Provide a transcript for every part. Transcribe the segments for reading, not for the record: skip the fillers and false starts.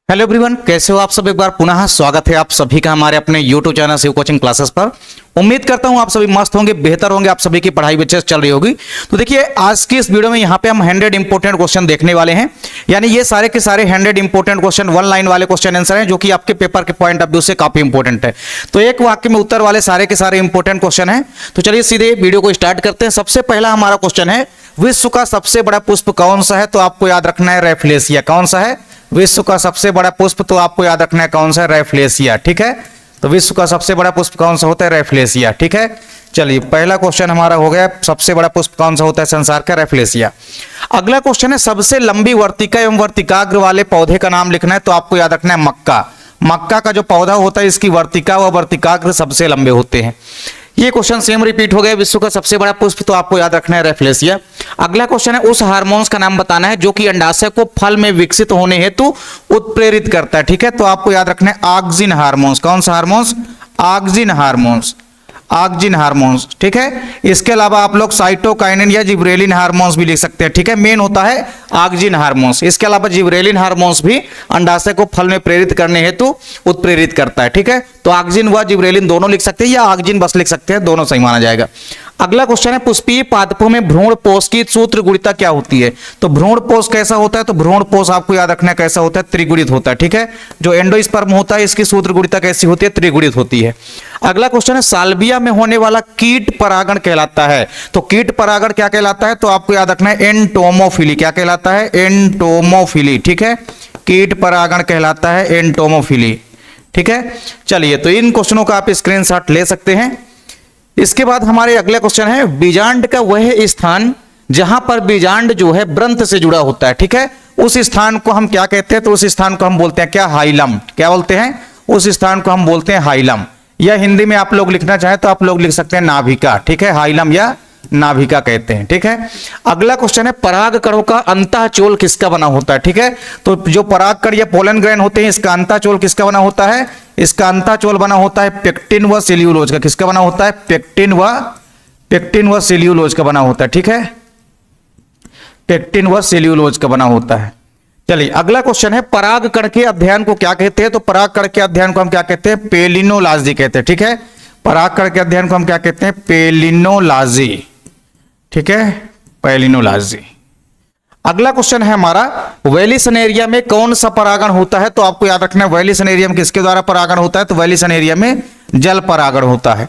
Hello everyone, कैसे हो आप सब। एक बार पुनः स्वागत है आप सभी का हमारे अपने YouTube channel Shiv coaching classes पर। उम्मीद करता हूं आप सभी मस्त होंगे, बेहतर होंगे, आप सभी की पढ़ाई अच्छे से चल रही होगी। तो देखिए आज की इस वीडियो में यहाँ पे हम 100 इंपोर्टेंट क्वेश्चन देखने वाले हैं। यानी ये सारे के सारे 100 इंपोर्टेंट क्वेश्चन वन लाइन वाले क्वेश्चन आंसर हैं, जो कि आपके पेपर के पॉइंट ऑफ व्यू से काफी इंपोर्टेंट है। तो एक वाक्य में उत्तर वाले सारे के सारे इंपोर्टेंट क्वेश्चन है। तो चलिए सीधे वीडियो को स्टार्ट करते हैं। सबसे पहला हमारा क्वेश्चन है, विश्व का सबसे बड़ा पुष्प कौन सा है? तो आपको याद रखना है रैफलेशिया। कौन सा है? विश्व का सबसे बड़ा पुष्प, तो आपको याद रखना है कौन सा है? रैफलेशिया। ठीक है, तो विश्व का सबसे बड़ा पुष्प कौन सा होता है? रैफलेशिया। ठीक है, चलिए पहला क्वेश्चन हमारा हो गया, सबसे बड़ा पुष्प कौन सा होता है संसार का? रैफलेशिया। अगला क्वेश्चन है, सबसे लंबी वर्तिका एवं वर्तिकाग्र वाले पौधे का नाम लिखना है। तो आपको याद रखना है मक्का। मक्का का जो पौधा होता है, इसकी वर्तिका व वर्तिकाग्र सबसे लंबे होते हैं। ये क्वेश्चन सेम रिपीट हो गया, विश्व का सबसे बड़ा पुष्प, तो आपको याद रखना है रैफलेशिया। अगला क्वेश्चन है, उस हार्मोन्स का नाम बताना है जो कि अंडाशय को फल में विकसित होने हेतु उत्प्रेरित करता है। ठीक है, तो आपको याद रखना है ऑक्सिन हार्मोन्स। कौन सा hormones? Auxin hormones. Auxin hormones. ठीक है, इसके अलावा आप लोग साइटोकाइनिन या जिब्रेलिन हार्मोन्स भी लिख सकते हैं। ठीक है, मेन होता है ऑक्सिन हार्मोन्स। इसके अलावा जिब्रेलिन हार्मोन्स भी अंडाशय को फल में प्रेरित करने हेतु उत्प्रेरित करता है। ठीक है, तो ऑक्सिन व जिब्रेलिन दोनों लिख सकते हैं या ऑक्सिन बस लिख सकते हैं, दोनों सही माना जाएगा। अगला क्वेश्चन है, पुष्पीय पादपों में भ्रूण पोष की सूत्र गुणिता क्या होती है? तो भ्रूण पोष कैसा होता है? तो भ्रूण पोष आपको याद रखना है कैसा होता है? त्रिगुणित होता है। ठीक है, जो एंडोस्पर्म होता है इसकी सूत्र गुणिता कैसी होती है? त्रिगुणित होती है। अगला क्वेश्चन है, साल्विया में होने वाला कीट परागण कहलाता है। तो कीट परागण क्या कहलाता है? तो आपको याद रखना है एंटोमोफिली। क्या कहलाता है? एंटोमोफिली। ठीक है, कीट परागण कहलाता है एंटोमोफिली। ठीक है, चलिए तो इन क्वेश्चनों का आप स्क्रीनशॉट ले सकते हैं। इसके बाद हमारे अगले क्वेश्चन है, बीजांड का वह स्थान जहां पर बीजांड जो है व्रंत से जुड़ा होता है। ठीक है, उस स्थान को हम क्या कहते हैं? तो उस स्थान को हम बोलते हैं क्या? हाइलम। क्या बोलते हैं? उस स्थान को हम बोलते हैं हाइलम, या हिंदी में आप लोग लिखना चाहें तो आप लोग लिख सकते हैं नाभिका। ठीक है, हाइलम या नाभिका कहते हैं। ठीक है, अगला क्वेश्चन है, परागकणों का अंतःचोल किसका बना होता है? ठीक है, तो जो परागकण या पोलन ग्रेन होते हैं, इसका अंतःचोल किसका बना होता है? इसका अंतःचोल बना होता है पेक्टिन व सेल्यूलोज का। किसका बना होता है? पेक्टिन व सेल्यूलोज का बना होता है। ठीक है, पेक्टिन व सेल्यूलोज का बना होता है। चलिए अगला क्वेश्चन है, परागकण के अध्ययन को क्या कहते हैं? तो परागकण के अध्ययन को हम क्या कहते हैं? पेलिनोलॉजी कहते हैं। ठीक है, परागकण के अध्ययन को हम क्या कहते हैं? पेलिनोलॉजी। ठीक है, पेलिनोलॉजी। अगला क्वेश्चन है हमारा, वेलिसनेरिया में कौन सा परागण होता है? तो आपको याद रखना है वेलिसनेरिया में किसके द्वारा परागण होता है? तो वेलिसनेरिया में जल परागण होता है।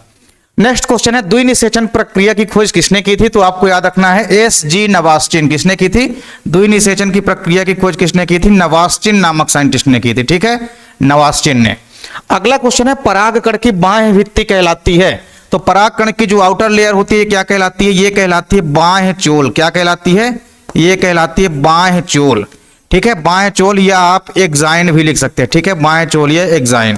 नेक्स्ट क्वेश्चन है, द्विनिषेचन प्रक्रिया की खोज किसने की थी? तो आपको याद रखना है एस.जी. नवास्चिन। किसने की थी? द्विनिषेचन की प्रक्रिया की खोज किसने की थी? नवास्चिन नामक साइंटिस्ट ने की थी। ठीक है, नवास्चिन ने। अगला क्वेश्चन है, परागकण की बाह्य भित्ति कहलाती है। तो परागकण की जो आउटर लेयर होती है क्या कहलाती है? ये कहलाती है बाह्य चोल। क्या कहलाती है? ये कहलाती है बाह्य चोल। ठीक है, बाह्य चोल या आप एक्साइन भी लिख सकते हैं। ठीक है, बाह्य चोल या एक्साइन।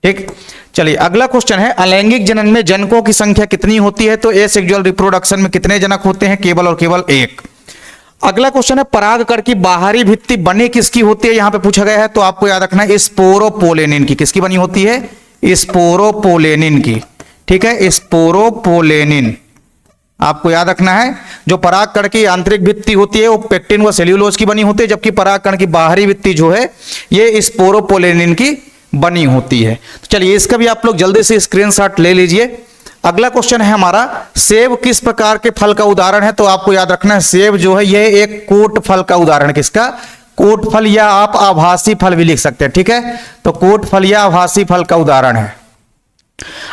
ठीक, चलिए अगला क्वेश्चन है, अलैंगिक जनन में जनकों की संख्या कितनी होती है? तो एसेक्सुअल रिप्रोडक्शन में कितने जनक होते हैं? केवल और केवल एक। अगला क्वेश्चन है, परागकण की बाहरी भित्ति बनी किसकी होती है? यहां पे पूछा गया है, तो आपको याद रखना है स्पोरोपोलेनिन की। किसकी बनी होती है? स्पोरोपोलेनिन की। ठीक है, स्पोरोपोलेनिन आपको याद रखना है। जो परागकण की आंतरिक भित्ति होती है वो पेक्टिन व सेल्यूलोज की बनी होती है, जबकि परागकण की बाहरी भित्ति जो है ये स्पोरोपोलेनिन की बनी होती है। तो चलिए इसका भी आप लोग जल्दी से स्क्रीनशॉट ले लीजिए। अगला क्वेश्चन है हमारा, सेब किस प्रकार के फल का उदाहरण है? तो आपको याद रखना है सेब जो है ये एक कोट फल का उदाहरण है। किसका? कोट फल, या आप आभासी फल भी लिख सकते हैं। ठीक है, तो कोट फल या आभासी फल का उदाहरण है।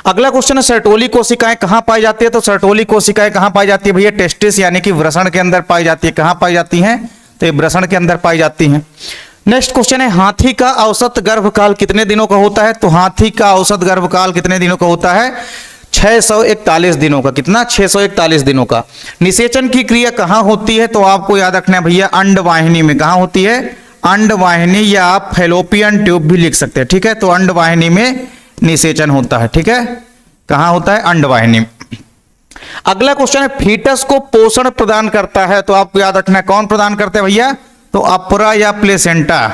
अगला क्वेश्चन है, सर्टोली कोशिकाएं कहां पाई जाती है? तो सर्टोली कोशिकाएं कहां पाई जाती है भैया? टेस्टिस यानी कि वृषण के अंदर पाई जाती है। कहां पाई जाती हैं? तो ये वृषण के अंदर पाई जाती हैं। नेक्स्ट क्वेश्चन है, हाथी का औसत गर्भकाल कितने दिनों का होता है? तो हाथी का औसत गर्भकाल कितने दिनों का होता है? 641 दिनों का। कितना? 641 दिनों का। निषेचन की क्रिया कहां होती है? तो आपको याद रखना है भैया अंडवाहिनी में। कहां होती है? अंडवाहिनी, या आप फैलोपियन ट्यूब भी लिख सकते हैं। ठीक है, तो अंडवाहिनी में निषेचन होता है। ठीक है, कहां होता है? अंडवाहिनी। अगला क्वेश्चन है, फीटस को पोषण प्रदान करता है। तो आपको याद रखना है कौन प्रदान करता है भैया? तो अपुरा या प्लेसेंटा।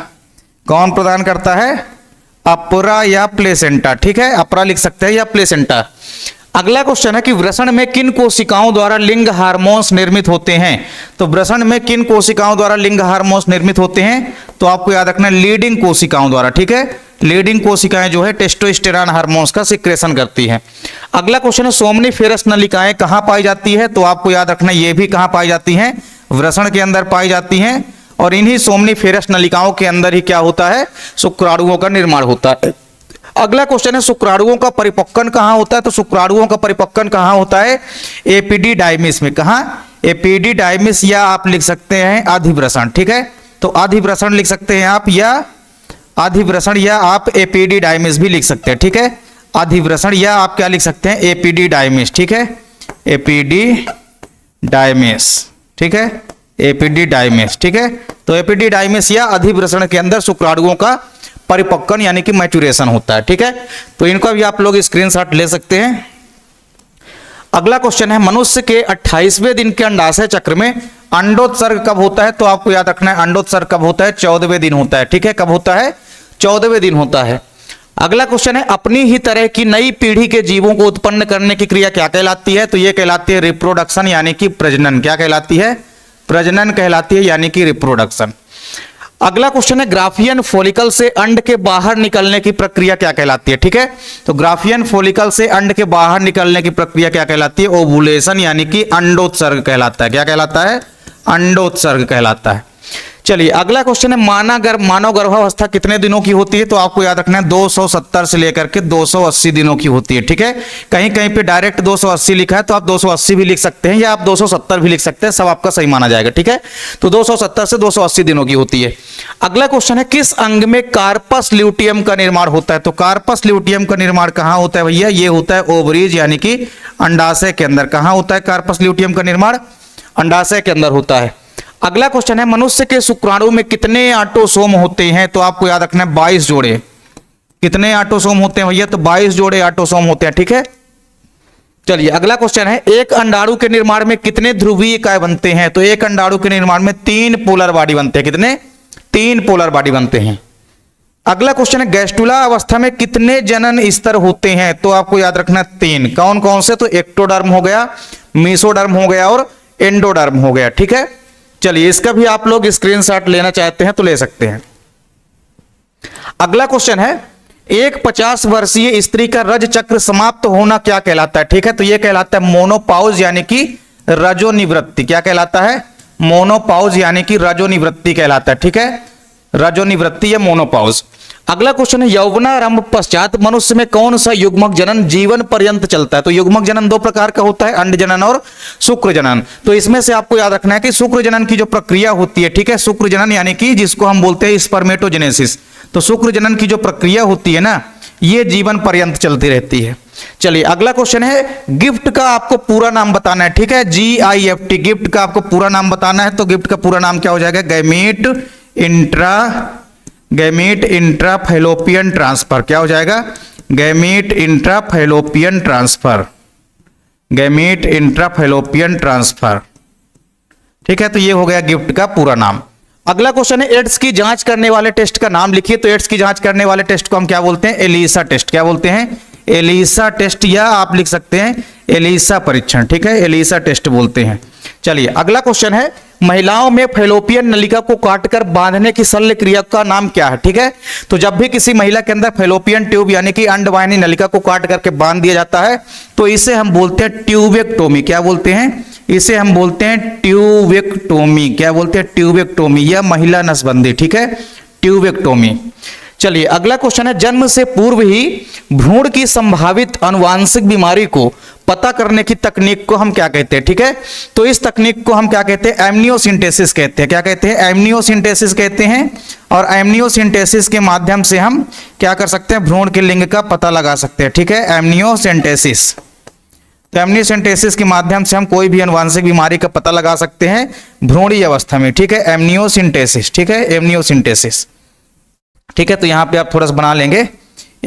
कौन प्रदान करता है? अपुरा या प्लेसेंटा। ठीक है, अपुरा लिख सकते हैं या प्लेसेंटा। अगला क्वेश्चन है कि वृषण में किन कोशिकाओं द्वारा लिंग हार्मोन्स निर्मित होते हैं? तो वृषण में किन कोशिकाओं द्वारा लिंग हार्मोन्स निर्मित होते हैं? तो आपको याद रखना है लीडिंग कोशिकाओं द्वारा, ठीक है। लीडिंग कोशिकाएं जो है टेस्टोस्टेरॉन हार्मोन्स का सिक्रेशन करती हैं। अगला क्वेश्चन है सोमनिफेरस नलिकाएं कहां पाई जाती है? तो आपको याद रखना ये भी कहां पाई जाती हैं? वृषण के अंदर पाई जाती हैं। और इन्हीं सोमनिफेरस नलिकाओं के अंदर ही क्या होता है? शुक्राणुओं का निर्माण होता है। अगला क्वेश्चन है शुक्राणुओं का परिपक्वन कहां होता है? तो शुक्राणुओं का परिपक्वन कहां होता है? एपिडिडाइमिस में। कहां? एपिडिडाइमिस, या आप लिख सकते हैं अधिवृषण, ठीक है। तो अधिवृषण लिख सकते हैं आप, या अधिवृषण, या आप एपिडिडाइमिस भी लिख सकते हैं, ठीक है। अधिवृषण, या आप क्या लिख सकते हैं? एपिडिडाइमिस, ठीक है। एपिडिडाइमिस, ठीक है। एपिडिडाइमिस, ठीक है। तो एपिडिडाइमिस या अधिवृषण के अंदर शुक्राणुओं का परिपक्वन यानी कि मैचुरेशन होता है, ठीक है। तो इनका भी आप लोग स्क्रीनशॉट ले सकते हैं। अगला क्वेश्चन है मनुष्य के 28वें दिन के अंडाशय चक्र में अंडोत्सर्ग कब होता है? तो आपको याद रखना है अंडोत्सर्ग कब होता है? 14वें दिन होता है, ठीक है। कब होता है? 14वें दिन होता है। अगला क्वेश्चन है अपनी ही तरह की नई पीढ़ी के जीवों को उत्पन्न करने की क्रिया क्या कहलाती है? तो यह कहलाती है रिप्रोडक्शन यानी कि प्रजनन। क्या कहलाती है? प्रजनन कहलाती है यानी कि रिप्रोडक्शन। अगला क्वेश्चन है ग्राफियन फॉलिकल से अंड के बाहर निकलने की प्रक्रिया क्या कहलाती है? ठीक है। तो ग्राफियन फॉलिकल से अंड के बाहर निकलने की प्रक्रिया क्या कहलाती है? ओवुलेशन यानी कि अंडोत्सर्ग कहलाता है। क्या कहलाता है? अंडोत्सर्ग कहलाता है। चलिए अगला क्वेश्चन है मानव गर्भावस्था कितने दिनों की होती है? तो आपको याद रखना है 270 से लेकर के 280 दिनों की होती है, ठीक है। कहीं कहीं पे डायरेक्ट 280 लिखा है तो आप 280 भी लिख सकते हैं या आप 270 भी लिख सकते हैं, सब आपका सही माना जाएगा, ठीक है। तो 270 से 280 दिनों की होती है। अगला क्वेश्चन है किस अंग में कार्पस ल्यूटियम का निर्माण होता है? तो कार्पस ल्यूटियम का निर्माण कहां होता है भैया? ये होता है ओवरीज यानी कि अंडाशय के अंदर। कहां होता है कार्पस ल्यूटियम का निर्माण? अंडाशय के अंदर होता है। अगला क्वेश्चन है मनुष्य के शुक्राणु में कितने ऑटोसोम होते हैं? तो आपको याद रखना है 22 जोड़े। कितने ऑटोसोम होते हैं भैया? तो 22 जोड़े ऑटोसोम होते हैं, ठीक है। चलिए अगला क्वेश्चन है एक अंडाणु के निर्माण में कितने ध्रुवीय इकाई बनते हैं? तो एक अंडाणु के निर्माण में 3 पोलर बॉडी बनते हैं। कितने? 3 पोलर बॉडी बनते हैं। अगला क्वेश्चन है गैस्ट्रुला अवस्था में कितने जनन स्तर होते हैं? तो आपको याद रखना है 3। कौन कौन से? तो एक्टोडर्म हो गया, मेसोडर्म हो गया और एंडोडर्म हो गया, ठीक है। चलिए इसका भी आप लोग स्क्रीनशॉट लेना चाहते हैं तो ले सकते हैं। अगला क्वेश्चन है एक 50 वर्षीय स्त्री का रज चक्र समाप्त होना क्या कहलाता है? ठीक है, तो यह कहलाता है मोनोपॉज यानी कि रजोनिवृत्ति। क्या कहलाता है? मोनोपॉज यानी कि रजोनिवृत्ति कहलाता है, ठीक है। रजोनिवृत्ति या मोनोपॉज। अगला क्वेश्चन है यौवनारंभ पश्चात मनुष्य में कौन सा युग्मक जनन जीवन पर्यंत चलता है? तो युग्मक जनन 2 प्रकार का होता है, अंड जनन और शुक्र जनन। तो इसमें से आपको याद रखना है कि शुक्र जनन की जो प्रक्रिया होती है, ठीक है, शुक्र जनन यानी कि जिसको हम बोलते हैं स्पर्मेटोजेनेसिस, तो शुक्र जनन की जो प्रक्रिया होती है ना, ये जीवन पर्यंत चलती रहती है। चलिए अगला क्वेश्चन है गिफ्ट का आपको पूरा नाम बताना है, ठीक है, GIFT गिफ्ट का आपको पूरा नाम बताना है। तो गिफ्ट का पूरा नाम क्या हो जाएगा? Gamete intrafallopian transfer. क्या हो जाएगा? Gamete intrafallopian transfer. Gamete intrafallopian transfer, ठीक है। तो ये हो गया गिफ्ट का पूरा नाम। अगला क्वेश्चन है एड्स की जांच करने वाले टेस्ट का नाम लिखिए। तो एड्स की जांच करने वाले टेस्ट को हम क्या बोलते हैं? ELISA test. क्या बोलते हैं? एलिसा टेस्ट, या आप लिख सकते हैं एलिसा परीक्षण, ठीक है, एलिसा टेस्ट बोलते हैं। चलिए अगला क्वेश्चन है महिलाओं में फैलोपियन नलिका को काटकर बांधने की शल्य क्रिया का नाम क्या है? ठीक है, तो जब भी किसी महिला के अंदर फैलोपियन ट्यूब यानी कि अंडवाहिनी नलिका को काट करके बांध दिया जाता है तो इसे हम बोलते हैं ट्यूबेक्टोमी। क्या बोलते हैं? इसे हम बोलते हैं ट्यूबेक्टोमी। क्या बोलते हैं? ट्यूबेक्टोमी या महिला नसबंदी, ठीक है, ट्यूबेक्टोमी। चलिए अगला क्वेश्चन है जन्म से पूर्व ही भ्रूण की संभावित आनुवांशिक बीमारी को पता करने की तकनीक को हम क्या कहते हैं? ठीक है, तो इस तकनीक को हम क्या कहते हैं? एमनियोसिंटेसिस कहते हैं। क्या कहते हैं? एमनियोसिंटेसिस कहते हैं। और एमनियोसिंटेसिस के माध्यम से हम क्या कर सकते हैं? भ्रूण के लिंग का पता लगा सकते हैं, ठीक है, एमनियोसिंटेसिस। तो एमनियोसिंटेसिस के माध्यम से हम कोई भी आनुवांशिक बीमारी का पता लगा सकते हैं भ्रूणीय अवस्था में, ठीक है, एमनियोसिंटेसिस, ठीक है, एमनियोसिंटेसिस, ठीक है। तो यहां पे आप थोड़ा सा बना लेंगे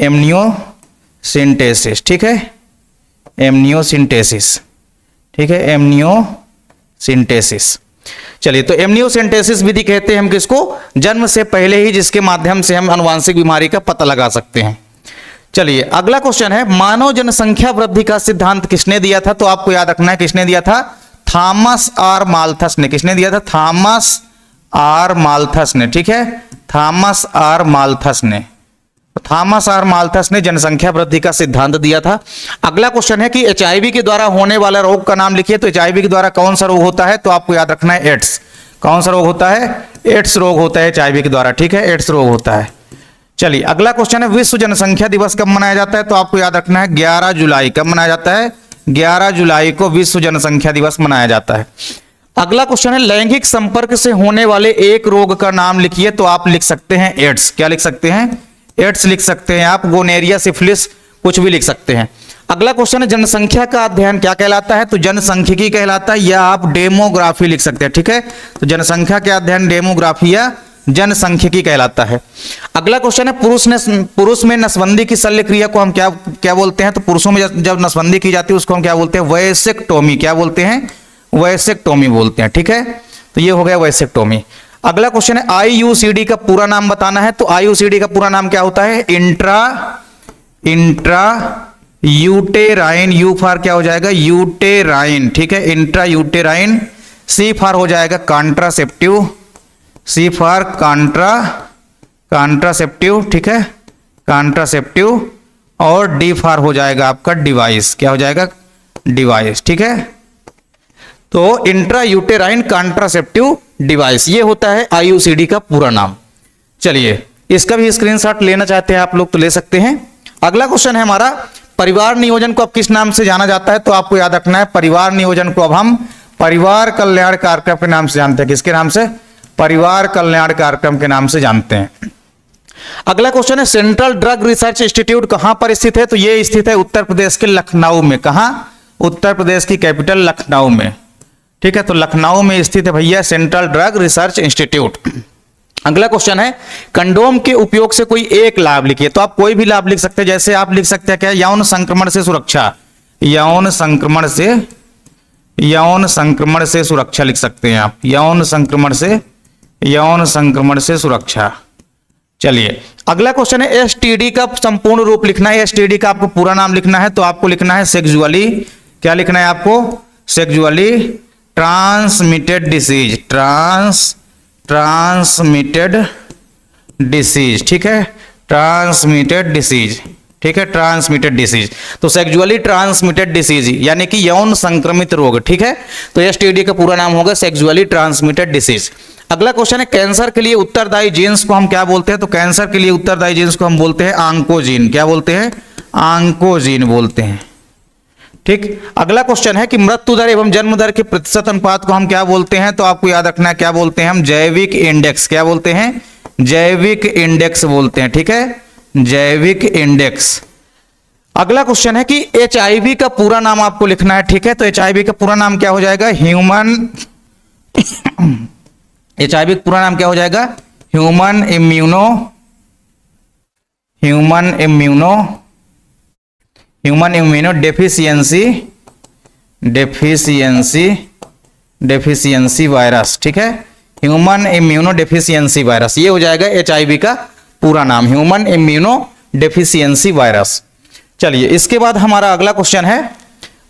एमनियोसिंटेसिस, ठीक है, एमनियोसिंटेसिस, ठीक है, एमनियोसिंटेसिस। चलिए तो एमनियोसिंटेसिस विधि कहते हैं हम किसको? जन्म से पहले ही जिसके माध्यम से हम आनुवांशिक बीमारी का पता लगा सकते हैं। चलिए अगला क्वेश्चन है, मानव जनसंख्या वृद्धि का सिद्धांत किसने दिया था? तो आपको याद रखना है किसने दिया था? थॉमस आर माल्थस ने। किसने दिया था? थॉमस आर माल्थस ने। ठीक है, थॉमस आर माल्थस ने। थॉमस आर माल्थस ने जनसंख्या वृद्धि का सिद्धांत दिया था। अगला क्वेश्चन है कि एचआईवी के द्वारा होने वाला रोग का नाम लिखिए। तो एचआईवी के द्वारा कौन सा रोग होता है? तो आपको याद रखना है एड्स। कौन सा रोग होता है? एड्स रोग होता है एचआईवी के द्वारा। ठीक है, एड्स रोग होता है। चलिए अगला क्वेश्चन है, विश्व जनसंख्या दिवस कब मनाया जाता है? तो आपको याद रखना है 11 जुलाई। कब मनाया जाता है? 11 जुलाई को विश्व जनसंख्या दिवस मनाया जाता है। अगला क्वेश्चन है, लैंगिक संपर्क से होने वाले एक रोग का नाम लिखिए। तो आप लिख सकते हैं एड्स। क्या लिख सकते हैं? एड्स लिख सकते हैं आप, गोनेरिया, सिफिलिस, कुछ भी लिख सकते हैं। अगला क्वेश्चन है, जनसंख्या का अध्ययन क्या कहलाता है? तो जनसांख्यिकी कहलाता है, या आप डेमोग्राफी लिख सकते हैं। ठीक है, तो जनसंख्या का अध्ययन डेमोग्राफी या जनसांख्यिकी कहलाता है। अगला क्वेश्चन है, पुरुष में नसबंदी की शल्य क्रिया को हम क्या बोलते हैं? तो पुरुषों में जब नसबंदी की जाती है उसको हम क्या बोलते हैं? वैसेक्टोमी। क्या बोलते हैं? वैसेक्टोमी बोलते हैं। ठीक है, तो ये हो गया वैसेक्टोमी। अगला क्वेश्चन है, आईयूसीडी का पूरा नाम बताना है। तो आईयूसीडी का पूरा नाम क्या होता है? Intra uterine. यू फार क्या हो जाएगा? यूटेराइन। ठीक है, इंट्रा यूटेराइन। सी फार हो जाएगा कॉन्ट्रासेप्टिव। सी फार कॉन्ट्रासेप्टिव। ठीक है, कॉन्ट्रासेप्टिव। और डी फार हो जाएगा आपका डिवाइस। क्या हो जाएगा? डिवाइस। ठीक है, तो इंट्रा यूटेराइन कॉन्ट्रासेप्टिव डिवाइस, ये होता है आईयूसीडी का पूरा नाम। चलिए इसका भी स्क्रीनशॉट लेना चाहते हैं आप लोग तो ले सकते हैं। अगला क्वेश्चन है हमारा, परिवार नियोजन को अब किस नाम से जाना जाता है? तो आपको याद रखना है, परिवार नियोजन को अब हम परिवार कल्याण कार्यक्रम के नाम से जानते हैं। किसके नाम से? परिवार कल्याण कार्यक्रम के नाम से जानते हैं। अगला क्वेश्चन है, सेंट्रल ड्रग रिसर्च इंस्टीट्यूट कहां पर स्थित है? तो ये स्थित है उत्तर प्रदेश के लखनऊ में। कहां? उत्तर प्रदेश की कैपिटल लखनऊ में। ठीक है, तो लखनऊ में स्थित है भैया सेंट्रल ड्रग रिसर्च इंस्टीट्यूट। अगला क्वेश्चन है, कंडोम के उपयोग से कोई एक लाभ लिखिए। तो आप कोई भी लाभ लिख सकते हैं, जैसे आप लिख सकते हैं क्या? यौन संक्रमण से सुरक्षा। यौन संक्रमण से सुरक्षा लिख सकते हैं आप। यौन संक्रमण से सुरक्षा। चलिए अगला क्वेश्चन है, एसटीडी का संपूर्ण रूप लिखना है। एसटीडी का आपको पूरा नाम लिखना है। तो आपको लिखना है सेक्सुअली, क्या लिखना है आपको? Sexually transmitted disease. Transmitted disease. ठीक है, ट्रांसमिटेड डिसीज। ठीक है, ट्रांसमिटेड डिसीज। तो सेक्सुअली ट्रांसमिटेड डिसीज यानी कि यौन संक्रमित रोग। ठीक है, तो एसटीडी का पूरा नाम होगा सेक्सुअली ट्रांसमिटेड डिसीज। अगला क्वेश्चन है, कैंसर के लिए उत्तरदायी जीन्स को हम क्या बोलते हैं? तो कैंसर के लिए उत्तरदायी जीन्स को हम बोलते हैं आंकोजीन। क्या बोलते हैं? आंकोजीन बोलते हैं। ठीक, अगला क्वेश्चन है कि मृत्यु दर एवं जन्म दर के प्रतिशत अनुपात को हम क्या बोलते हैं? तो आपको याद रखना है क्या बोलते हैं हम? जैविक इंडेक्स। क्या बोलते हैं? जैविक इंडेक्स बोलते हैं। ठीक है, जैविक इंडेक्स। अगला क्वेश्चन है कि एचआईवी का पूरा नाम आपको लिखना है। ठीक है, तो एचआईवी का पूरा नाम क्या हो जाएगा? एचआईवी का पूरा नाम क्या हो जाएगा? Human immuno deficiency virus. ठीक है, ह्यूमन इम्यूनो डेफिशिएंसी वायरस, ये हो जाएगा एचआईवी का पूरा नाम, ह्यूमन इम्यूनो डेफिशिएंसी वायरस। चलिए इसके बाद हमारा अगला क्वेश्चन है,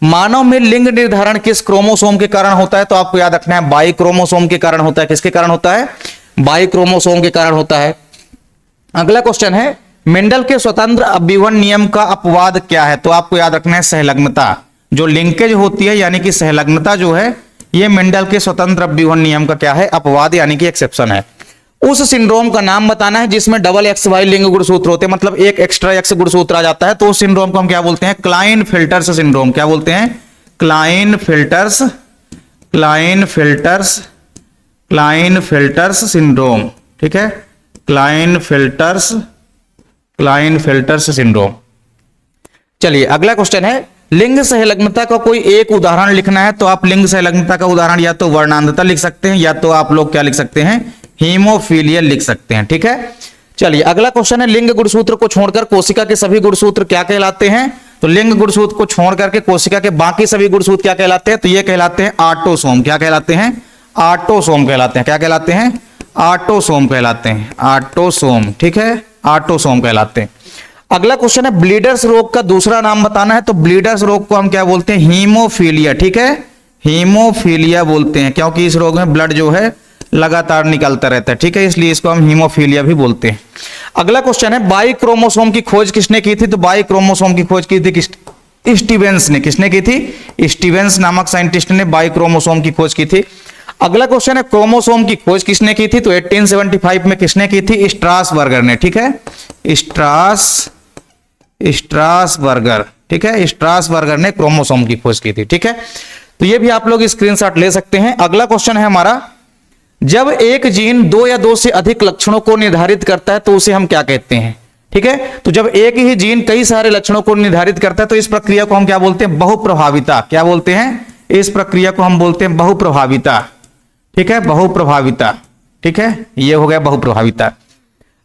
मानव में लिंग निर्धारण किस क्रोमोसोम के कारण होता है? तो आपको याद रखना है बाई क्रोमोसोम के कारण होता है। किसके कारण होता है? बाई क्रोमोसोम के कारण होता है। अगला क्वेश्चन है, मेंडल के स्वतंत्र अपव्यवन नियम का अपवाद क्या है? तो आपको याद रखना है सहलग्नता। जो लिंकेज होती है यानी कि सहलग्नता जो है, ये मेंडल के स्वतंत्र अपव्यवन नियम का क्या है? अपवाद यानी कि एक्सेप्शन है। उस सिंड्रोम का नाम बताना है जिसमें डबल XY लिंग गुणसूत्र होते हैं, मतलब एक एक्स्ट्रा X गुणसूत्र आ जाता है, तो उस सिंड्रोम को हम क्या बोलते हैं? क्लाइनफेल्टर्स सिंड्रोम। क्या बोलते हैं? क्लाइनफेल्टर्स सिंड्रोम। ठीक है, क्लाइनफेल्टर्स सिंड्रोम। चलिए अगला क्वेश्चन है, लिंग सहलग्नता का कोई एक उदाहरण लिखना है। तो आप लिंग सहलग्नता का उदाहरण या तो वर्णांधता लिख सकते हैं, या तो आप लोग क्या लिख सकते हैं? हीमोफीलिया लिख सकते हैं। ठीक है, चलिए अगला क्वेश्चन है, लिंग गुणसूत्र को छोड़कर कोशिका के सभी गुणसूत्र क्या कहलाते हैं? तो लिंग गुणसूत्र को छोड़ करके कोशिका के बाकी सभी गुणसूत्र क्या कहलाते हैं? तो ये कहलाते हैं ऑटोसोम। क्या कहलाते हैं? ऑटोसोम कहलाते हैं। क्या कहलाते हैं? ऑटोसोम कहलाते हैं। ऑटोसोम। ठीक है, ऑटोसोम कहलाते हैं। अगला क्वेश्चन है ब्लीडर्स रोग का दूसरा नाम बताना है। तो ब्लीडर्स रोग को हम क्या बोलते हैं? हीमोफीलिया। ठीक है, हीमोफीलिया बोलते हैं, क्योंकि इस रोग में ब्लड जो है लगातार निकलता रहता है। ठीक है, इसलिए इसको हम हीमोफीलिया भी बोलते हैं। अगला क्वेश्चन है बाई क्रोमोसोम की खोज किसने की थी? तो बाई क्रोमोसोम की खोज की थी स्टीवेंस ने। किसने की थी? स्टीवेंस नामक साइंटिस्ट ने बाई क्रोमोसोम की खोज की थी। अगला क्वेश्चन है क्रोमोसोम की खोज किसने की थी? तो 1875 में किसने की थी? स्ट्रासबर्गर ने। ठीक है, स्ट्रासबर्गर। ठीक है, स्ट्रासबर्गर ने क्रोमोसोम की खोज की थी। ठीक है, तो ये भी आप लोग स्क्रीनशॉट ले सकते हैं। अगला क्वेश्चन है हमारा, जब एक जीन 2 या 2 से अधिक लक्षणों को निर्धारित करता है तो उसे हम क्या कहते हैं? ठीक है, तो जब एक ही जीन कई सारे लक्षणों को निर्धारित करता है तो इस प्रक्रिया को हम क्या बोलते हैं? बहुप्रभाविता। क्या बोलते हैं? इस प्रक्रिया को हम बोलते हैं बहुप्रभाविता। ठीक है, बहुप्रभाविता। ठीक है, ये हो गया बहुप्रभाविता।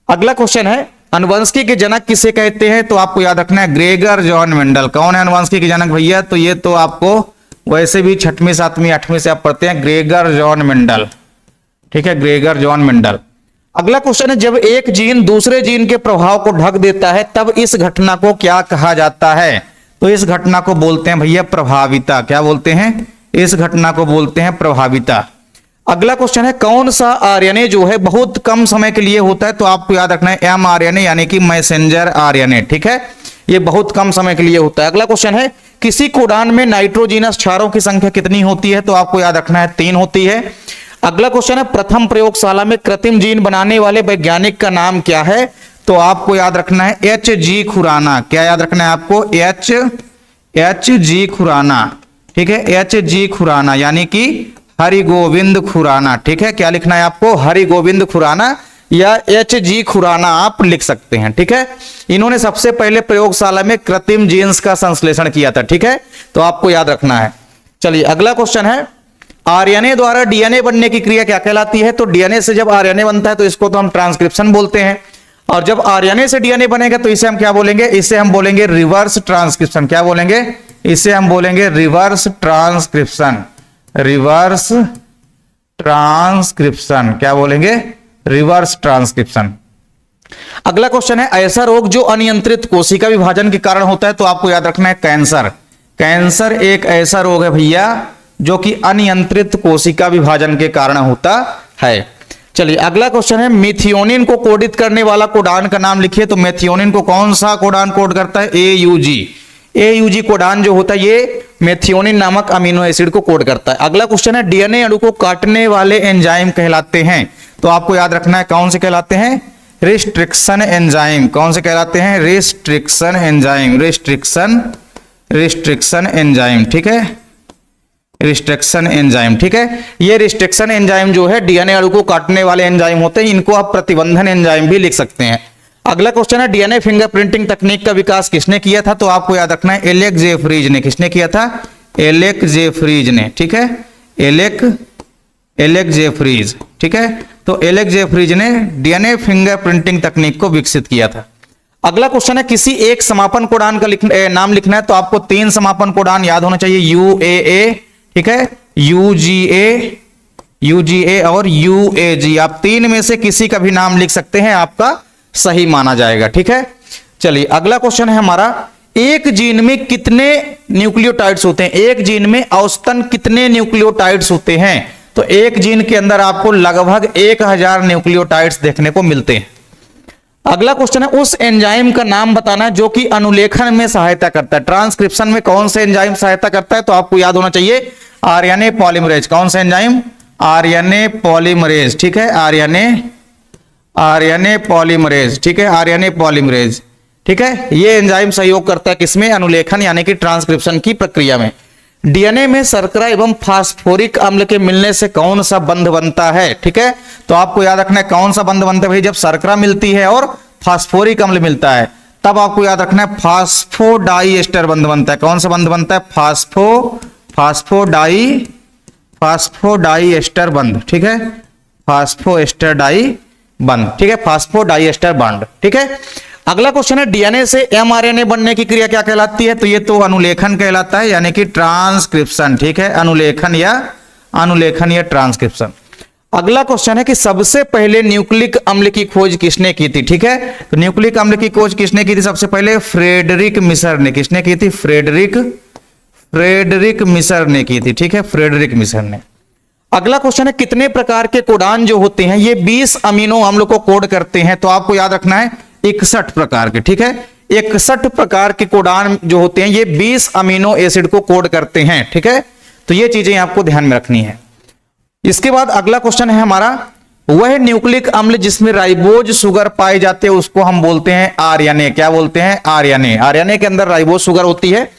अगला क्वेश्चन है अनुवंशिकी के जनक किसे कहते हैं? तो आपको याद रखना है ग्रेगर जॉन मेंडल। कौन है अनुवंशिकी के जनक भैया? तो ये तो आपको वैसे भी 6वीं 7वीं 8वीं से आप पढ़ते हैं, ग्रेगर जॉन मेंडल। ठीक है, ग्रेगर जॉन मेंडल। अगला क्वेश्चन है जब एक जीन दूसरे जीन के प्रभाव को ढक देता है तब इस घटना को क्या कहा जाता है? तो इस घटना को बोलते हैं भैया प्रभाविता। क्या बोलते हैं? इस घटना को बोलते हैं प्रभाविता। अगला क्वेश्चन है कौन सा आरएनए जो है बहुत कम समय के लिए होता है? तो आपको याद रखना है एमआरएनए यानी कि मैसेंजर आरएनए। ठीक है, ये बहुत कम समय के लिए होता है। अगला क्वेश्चन है किसी कोडान में नाइट्रोजीनस क्षारों की संख्या कितनी होती है? तो आपको याद रखना है 3 होती है। अगला क्वेश्चन है प्रथम प्रयोगशाला में कृत्रिम जीन बनाने वाले वैज्ञानिक का नाम क्या है? तो आपको याद रखना है एच.जी. खुराना। क्या याद रखना है आपको? एच.जी. खुराना। ठीक है, एच.जी. खुराना यानी कि हरिगोविंद खुराना। ठीक है, क्या लिखना है आपको? हरिगोविंद खुराना या एच.जी. खुराना आप लिख सकते हैं। ठीक है, इन्होंने सबसे पहले प्रयोगशाला में कृत्रिम जीन्स का संश्लेषण किया था। ठीक है, तो आपको याद रखना है। चलिए अगला क्वेश्चन है आरएनए द्वारा डीएनए बनने की क्रिया क्या कहलाती है? तो डीएनए से जब आरएनए बनता है तो इसको तो हम ट्रांसक्रिप्शन बोलते हैं, और जब आरएनए से डीएनए बनेगा तो इसे हम क्या बोलेंगे? इसे हम बोलेंगे रिवर्स ट्रांसक्रिप्शन। क्या बोलेंगे? इसे हम बोलेंगे रिवर्स ट्रांसक्रिप्शन। Reverse transcription. क्या बोलेंगे? Reverse transcription. अगला क्वेश्चन है ऐसा रोग जो अनियंत्रित कोशिका विभाजन के कारण होता है? तो आपको याद रखना है कैंसर। कैंसर एक ऐसा रोग है भैया जो कि अनियंत्रित कोशिका विभाजन के कारण होता है। चलिए अगला क्वेश्चन है मिथियोनिन को कोडित करने वाला कोडान का नाम लिखिए। तो मेथियोनिन को कौन सा कोडान कोड करता है? AUG। AUG कोडान जो होता है ये मेथियोनिन नामक अमीनो एसिड को कोड करता है। अगला क्वेश्चन है डीएनए अणु को काटने वाले एंजाइम कहलाते हैं? तो आपको याद रखना है कौन से कहलाते हैं? Restriction enzyme. कौन से कहलाते हैं? Restriction enzyme. Restriction enzyme. ठीक है, रिस्ट्रिक्शन एंजाइम। ठीक है, ये रिस्ट्रिक्शन एंजाइम जो है डीएनए अणु को काटने वाले एंजाइम होते हैं, इनको आप प्रतिबंधन एंजाइम भी लिख सकते हैं। अगला क्वेश्चन है डीएनए फिंगरप्रिंटिंग तकनीक का विकास किसने किया था? तो आपको याद रखना है एलेक जेफ्रीज ने। किसने किया था? एलेक जेफ्रीज ने। ठीक है, एलेक जेफ्रीज। ठीक है, तो एलेक जेफ्रीज ने डीएनए फिंगरप्रिंटिंग तकनीक को विकसित किया था। अगला क्वेश्चन है किसी एक समापन कोडान का नाम लिखना है। तो आपको 3 समापन कोडान याद होना चाहिए, UAA, ठीक है, UGA और UAG। आप 3 में से किसी का भी नाम लिख सकते हैं, आपका सही माना जाएगा। ठीक है, चलिए अगला क्वेश्चन है हमारा एक जीन में कितने न्यूक्लियोटाइड्स होते हैं? एक जीन में औसतन कितने न्यूक्लियोटाइड्स होते हैं? तो एक जीन के अंदर आपको लगभग 1000 न्यूक्लियोटाइड्स देखने को मिलते हैं। अगला क्वेश्चन है उस एंजाइम का नाम बताना है जो कि अनुलेखन में सहायता करता है। ट्रांसक्रिप्शन में कौन सा एंजाइम सहायता करता है? तो आपको याद होना चाहिए आरएनए पॉलीमरेज। कौन सा एंजाइम? RNA polymerase. ठीक है, आरएनए पॉलीमरेज। ठीक है, आरएनए पॉलीमरेज। ठीक है, ये एंजाइम सहयोग करता है किसमें? अनुलेखन यानी कि ट्रांसक्रिप्शन की प्रक्रिया में। डीएनए में शर्करा एवं फास्फोरिक अम्ल के मिलने से कौन सा बंध बनता है? ठीक है, तो आपको याद रखना है कौन सा बंध बनता है भाई? जब शर्करा मिलती है और फास्फोरिक अम्ल मिलता है तब आपको याद रखना है फास्फोडाइएस्टर बंध बनता है। कौन सा बंध बनता है? फास्फोडाइएस्टर बंध। ठीक है, फास्फोएस्टर डाई बंध। ठीक है, फास्फोडाइएस्टर बंध। ठीक है, अगला क्वेश्चन है डीएनए से एमआरएनए बनने की क्रिया क्या कहलाती है? तो ये तो अनुलेखन कहलाता है यानी कि ट्रांसक्रिप्शन। ठीक है, अनुलेखन या ट्रांसक्रिप्शन। अगला क्वेश्चन है कि सबसे पहले न्यूक्लिक अम्ल की खोज किसने की थी? ठीक है, तो न्यूक्लिक अम्ल की खोज किसने की थी? सबसे पहले फ्रेडरिक मिसर ने। किसने की थी? फ्रेडरिक मिसर ने की थी। ठीक है, फ्रेडरिक मिसर ने। अगला क्वेश्चन है कितने प्रकार के कोडान जो होते हैं ये 20 अमीनो अम्ल को कोड करते हैं? तो आपको याद रखना है 61 प्रकार के। ठीक है, 61 प्रकार के कोडान जो होते हैं ये 20 अमीनो एसिड को कोड करते हैं। ठीक है, तो ये चीजें आपको ध्यान में रखनी है। इसके बाद अगला क्वेश्चन है हमारा, वह न्यूक्लिक अम्ल जिसमें राइबोज शुगर पाए जाते हैं उसको हम बोलते हैं आरएनए। क्या बोलते हैं? आरएनए। आरएनए के अंदर राइबोज शुगर होती है।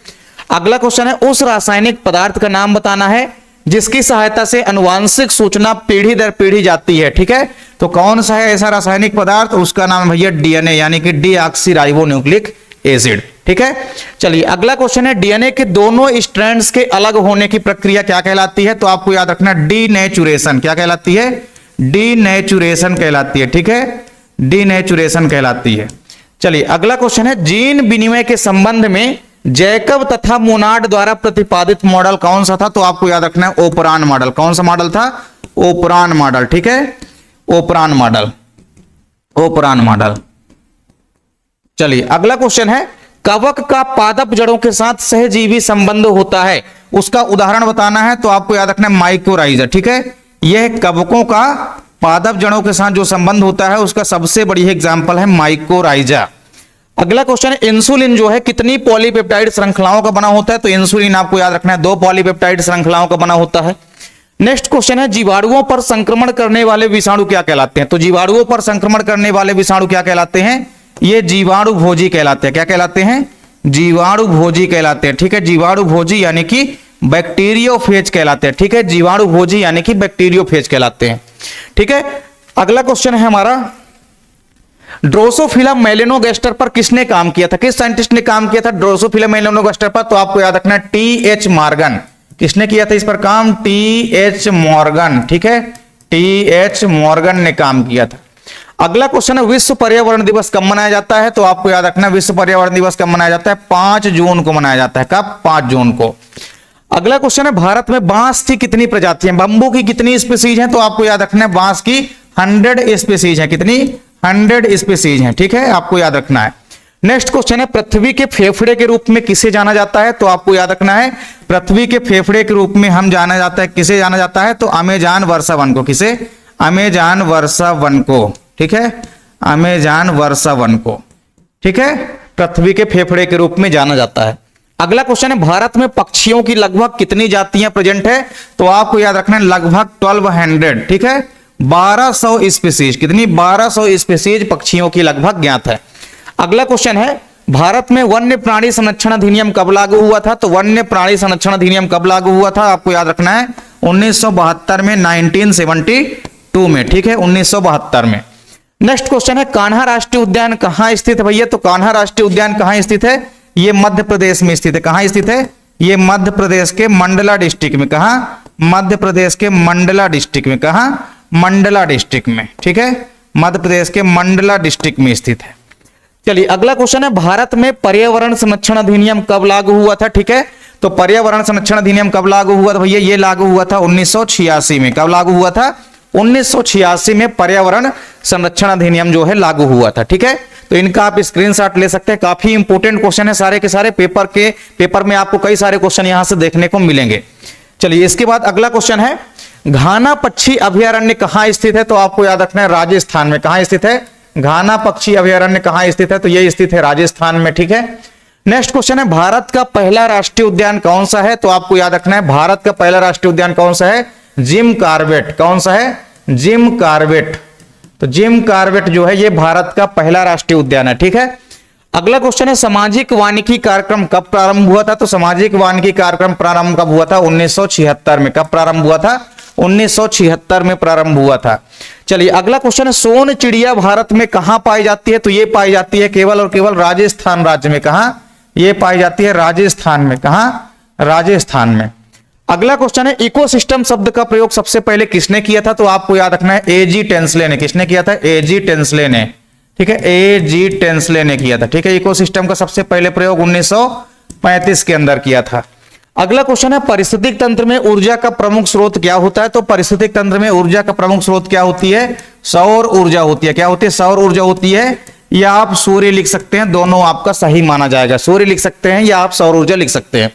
अगला क्वेश्चन है उस रासायनिक पदार्थ का नाम बताना है जिसकी सहायता से अनुवांशिक सूचना पीढ़ी दर पीढ़ी जाती है। ठीक है, तो कौन सा है ऐसा रासायनिक पदार्थ? उसका नाम है भैया डीएनए, यानी कि डीऑक्सीराइबोन्यूक्लिक एसिड। ठीक है, चलिए अगला क्वेश्चन है डीएनए के दोनों स्ट्रैंड्स के अलग होने की प्रक्रिया क्या कहलाती है? तो आपको याद रखना डीनेचुरेशन। क्या कहलाती है? डीनेचुरेशन कहलाती है। ठीक है, डीनेचुरेशन कहलाती है। चलिए अगला क्वेश्चन है जीन विनिमय के संबंध में जैकब तथा मोनार्ड द्वारा प्रतिपादित मॉडल कौन सा था? तो आपको याद रखना है ओपरान मॉडल। कौन सा मॉडल था? ओपरान मॉडल। ठीक है, ओपरान मॉडल, ओपरान मॉडल। चलिए अगला क्वेश्चन है कवक का पादप जड़ों के साथ सहजीवी संबंध होता है, उसका उदाहरण बताना है। तो आपको याद रखना है माइकोराइजा। ठीक है, यह कवकों का पादप जड़ों के साथ जो संबंध होता है उसका सबसे बड़ी एग्जांपल है माइकोराइजा। अगला क्वेश्चन है इंसुलिन जो है कितनी पॉलीपेप्टाइड श्रृंखलाओं का बना होता है? तो इंसुलिन आपको याद रखना है 2 पॉलीपेप्टाइड श्रृंखलाओं का बना होता है। नेक्स्ट क्वेश्चन है जीवाणुओं पर संक्रमण करने वाले विषाणु क्या कहलाते हैं? तो जीवाणुओं पर संक्रमण करने वाले विषाणु क्या कहलाते हैं? ये जीवाणु भोजी कहलाते हैं। क्या कहलाते हैं? जीवाणु भोजी कहलाते हैं। ठीक है, जीवाणु भोजी यानी कि बैक्टीरियोफेज कहलाते हैं। ठीक है, जीवाणु भोजी यानी कि बैक्टीरियोफेज कहलाते हैं। ठीक है, अगला क्वेश्चन है हमारा ड्रोसोफिला मेलेनोगास्टर पर किसने काम किया था? किस साइंटिस्ट ने काम किया था ड्रोसोफिला मेलेनोगास्टर पर? तो आपको याद रखना है टी.एच. मॉर्गन। किसने किया था इस पर काम? टी.एच. मॉर्गन। ठीक है, टी.एच. मॉर्गन ने काम किया था। अगला क्वेश्चन है विश्व पर्यावरण दिवस कब मनाया जाता है? तो आपको याद रखना विश्व पर्यावरण दिवस कब मनाया जाता है? 5 जून को मनाया जाता है। कब? 5 जून को। अगला क्वेश्चन है भारत में बांस की कितनी प्रजातियां, बंबू की कितनी स्पीसीज हैं? तो आपको याद रखना है बांस की 100 स्पीसीज है। कितनी? 100 स्पीसीज हैं। ठीक है, आपको याद रखना है। नेक्स्ट क्वेश्चन है पृथ्वी के फेफड़े के रूप में किसे जाना जाता है? तो आपको याद रखना है पृथ्वी के फेफड़े के रूप में हम जाना जाता है, किसे जाना जाता है? तो अमेजान वर्षावन को। किसे? अमेजान वर्षावन को। ठीक है, अमेजान वर्षावन को। ठीक है, पृथ्वी के फेफड़े के रूप में जाना जाता है। अगला क्वेश्चन है भारत में पक्षियों की लगभग कितनी जातियां प्रेजेंट है? तो आपको याद रखना है लगभग 1200। ठीक है, 1200 स्पीसीज। कितनी? 1200 स्पीसीज पक्षियों की लगभग ज्ञात है। अगला क्वेश्चन है भारत में वन्य प्राणी संरक्षण अधिनियम कब लागू हुआ था? तो वन्य प्राणी संरक्षण अधिनियम कब लागू हुआ था? आपको याद रखना है 1972 में, 1972 में। ठीक है, 1972 में। नेक्स्ट क्वेश्चन है कान्हा राष्ट्रीय उद्यान कहां स्थित है भैया? तो कान्हा राष्ट्रीय उद्यान कहां स्थित है? ये मध्य प्रदेश में स्थित है। कहां स्थित है? ये मध्य प्रदेश के मंडला डिस्ट्रिक्ट में। कहां? मध्य प्रदेश के मंडला डिस्ट्रिक्ट में। कहां? मंडला डिस्ट्रिक्ट में। ठीक है, मध्य प्रदेश के मंडला डिस्ट्रिक्ट में स्थित है। चलिए अगला क्वेश्चन है भारत में पर्यावरण संरक्षण अधिनियम कब लागू हुआ था? ठीक है, तो पर्यावरण संरक्षण अधिनियम कब लागू हुआ था भैया? ये लागू हुआ था 1986 में। कब लागू हुआ था? 1986 में पर्यावरण संरक्षण अधिनियम जो है लागू हुआ था। ठीक है, तो इनका आप स्क्रीनशॉट ले सकते हैं। काफी इंपोर्टेंट क्वेश्चन है सारे के सारे। पेपर में आपको कई सारे क्वेश्चन यहां से देखने को मिलेंगे। चलिए इसके बाद अगला क्वेश्चन है घाना पक्षी अभयारण्य कहां स्थित है? तो आपको याद रखना है राजस्थान में। कहां स्थित है? घाना पक्षी अभयारण्य कहां स्थित है? तो ये स्थित है राजस्थान में। ठीक है, नेक्स्ट क्वेश्चन है भारत का पहला राष्ट्रीय उद्यान कौन सा है? तो आपको याद रखना है भारत का पहला राष्ट्रीय उद्यान कौन सा है? Jim Corbett. कौन सा है? Jim Corbett. तो जिम कॉर्बेट जो है ये भारत का पहला राष्ट्रीय उद्यान है। ठीक है, अगला क्वेश्चन है सामाजिक वानिकी कार्यक्रम कब प्रारंभ हुआ था? तो सामाजिक वानिकी कार्यक्रम प्रारंभ कब हुआ था? 1976 में। कब प्रारंभ हुआ था? 1976 में प्रारंभ हुआ था। चलिए अगला क्वेश्चन है सोन चिड़िया भारत में कहां पाई जाती है? तो ये पाई जाती है केवल और केवल राजस्थान राज्य में। कहां? ये पाई जाती है राजस्थान में। कहां? राजस्थान में। अगला क्वेश्चन है इकोसिस्टम शब्द का प्रयोग सबसे पहले किसने किया था? तो आपको याद रखना है एजी टेंसले ने। किसने किया था? एजी टेंसले ने। ठीक है, एजी टेंसले ने किया था। ठीक है, इकोसिस्टम का सबसे पहले प्रयोग 1935 के अंदर किया था। अगला क्वेश्चन है पारिस्थितिक तंत्र में ऊर्जा का प्रमुख स्रोत क्या होता है? तो पारिस्थितिक तंत्र में ऊर्जा का प्रमुख स्रोत क्या होती है? सौर ऊर्जा होती है। क्या होती है? सौर ऊर्जा होती है, या आप सूर्य लिख सकते हैं, दोनों आपका सही माना जाएगा। सूर्य लिख सकते हैं या आप सौर ऊर्जा लिख सकते हैं।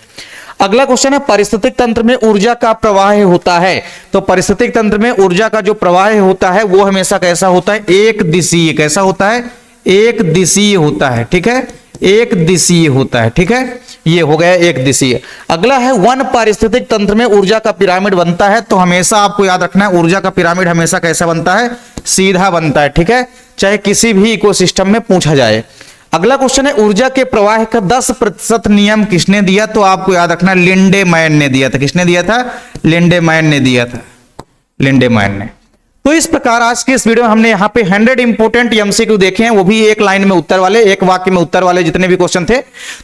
अगला क्वेश्चन है पारिस्थितिक तंत्र में ऊर्जा का प्रवाह होता है। तो पारिस्थितिक तंत्र में ऊर्जा का जो प्रवाह होता है वो हमेशा कैसा होता है? एक दिशीय। कैसा होता है? एक दिशीय होता है। ठीक है, एक दिशीय होता है। ठीक है, ये हो गया एक दिशीय। अगला है वन पारिस्थितिक तंत्र में ऊर्जा का पिरामिड बनता है। तो हमेशा आपको याद रखना है ऊर्जा का पिरामिड हमेशा कैसा बनता है? सीधा बनता है। ठीक है, चाहे किसी भी इकोसिस्टम में पूछा जाए। अगला क्वेश्चन है ऊर्जा के प्रवाह का 10% नियम किसने दिया? तो आपको याद रखना लिंडेमैन ने दिया था। किसने दिया था? लिंडेमैन ने दिया था। लिंडेमैन ने। तो इस प्रकार आज की इस वीडियो में हमने यहाँ पे 100 इंपोर्टेंट एमसीक्यू देखे हैं, वो भी एक लाइन में उत्तर वाले, एक वाक्य में उत्तर वाले जितने भी क्वेश्चन थे।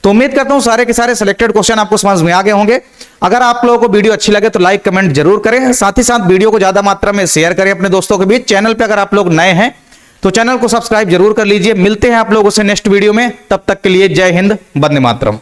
तो उम्मीद करता हूं सारे के सारे सिलेक्टेड क्वेश्चन आपको समझ में आ गए होंगे। अगर आप लोगों को वीडियो अच्छी लगे तो लाइक कमेंट जरूर करें, साथ ही साथ वीडियो को ज्यादा मात्रा में शेयर करें अपने दोस्तों के बीच। चैनल पर अगर आप लोग नए हैं तो चैनल को सब्सक्राइब जरूर कर लीजिए। मिलते हैं आप लोगों से नेक्स्ट वीडियो में, तब तक के लिए जय हिंद, वंदे मातरम।